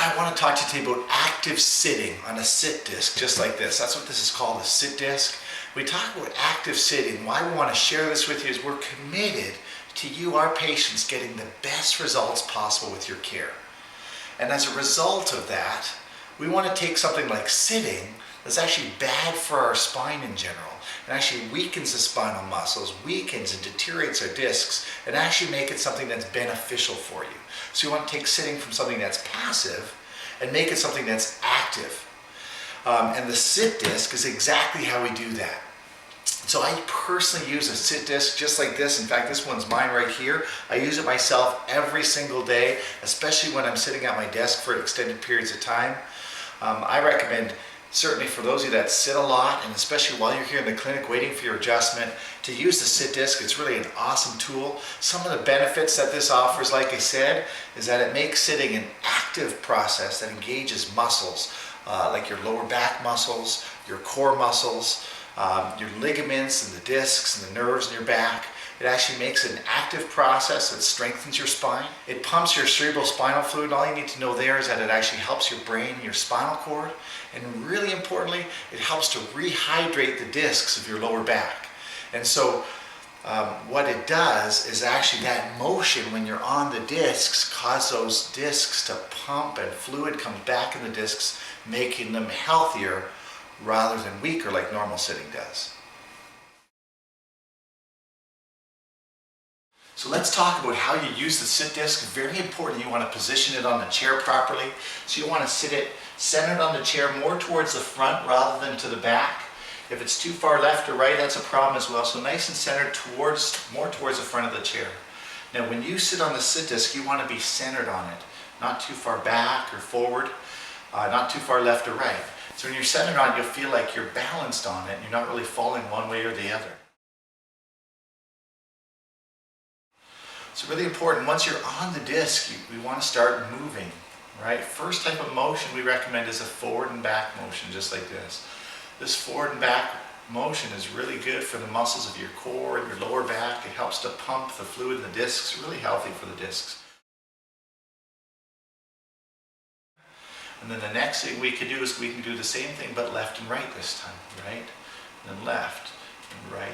I want to talk to you today about active sitting on a sit disc, just like this. That's what this is called, a sit disc. We talk about active sitting. Why we want to share this with you is we're committed to you, our patients, getting the best results possible with your care. And as a result of that, we want to take something like sitting that's actually bad for our spine in general. It actually weakens the spinal muscles, weakens and deteriorates our discs, and actually make it something that's beneficial for you. So you want to take sitting from something that's passive and make it something that's active. And the sit disc is exactly how we do that. So I personally use a sit disc just like this. In fact, this one's mine right here. I use it myself every single day, especially when I'm sitting at my desk for extended periods of time. I recommend, certainly for those of you that sit a lot, and especially while you're here in the clinic waiting for your adjustment, to use the sit disc. It's really an awesome tool. Some of the benefits that this offers, like I said, is that it makes sitting an active process that engages muscles, like your lower back muscles, your core muscles, your ligaments and the discs and the nerves in your back. It actually makes it an active process that strengthens your spine. It pumps your cerebral spinal fluid. All you need to know there is that it actually helps your brain and your spinal cord. And really importantly, it helps to rehydrate the discs of your lower back. And so what it does is actually that motion when you're on the discs causes those discs to pump and fluid comes back in the discs, making them healthier rather than weaker like normal sitting does. So let's talk about how you use the sit disc. Very important, you want to position it on the chair properly. So you want to sit it centered on the chair more towards the front rather than to the back. If it's too far left or right, that's a problem as well. So nice and centered more towards the front of the chair. Now when you sit on the sit disc, you want to be centered on it. Not too far back or forward, not too far left or right. So when you're centered on it, you'll feel like you're balanced on it and you're not really falling one way or the other. It's really important, once you're on the disc, we want to start moving, right? First type of motion we recommend is a forward and back motion, just like this. This forward and back motion is really good for the muscles of your core and your lower back. It helps to pump the fluid in the discs, really healthy for the discs. And then the next thing we can do is we can do the same thing but left and right this time, right? And then left and right.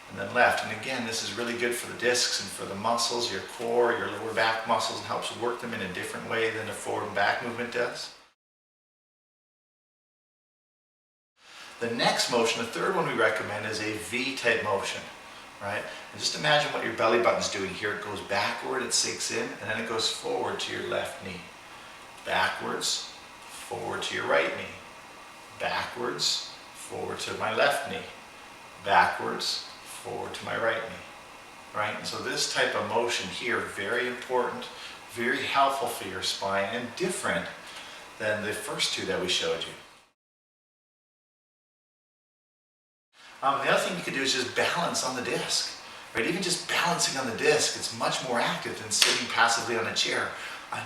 And then left. And again, this is really good for the discs and for the muscles, your core, your lower back muscles, and helps work them in a different way than a forward and back movement does. The next motion, the third one we recommend, is a V-type motion, right? And just imagine what your belly button's doing here. It goes backward, it sinks in, and then it goes forward to your left knee. Backwards, forward to your right knee. Backwards, forward to my left knee. Backwards, forward to my right knee, right? And so this type of motion here, very important, very helpful for your spine and different than the first two that we showed you. The other thing you could do is just balance on the disc, right? Even just balancing on the disc, it's much more active than sitting passively on a chair.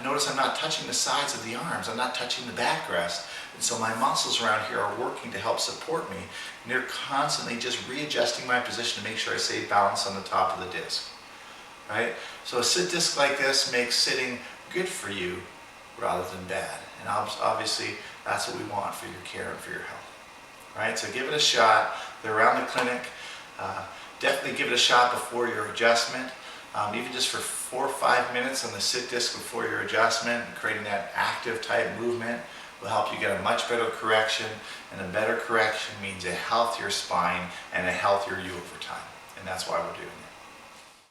Notice I'm not touching the sides of the arms, I'm not touching the backrest, and so my muscles around here are working to help support me, and they're constantly just readjusting my position to make sure I stay balanced on the top of the disc, right? So a sit disc like this makes sitting good for you rather than bad, and obviously that's what we want for your care and for your health, right? So give it a shot. They're around the clinic. Definitely give it a shot before your adjustment. Even just for 4 or 5 minutes on the sit disc before your adjustment, creating that active type movement will help you get a much better correction, and a better correction means a healthier spine and a healthier you over time, and that's why we're doing it.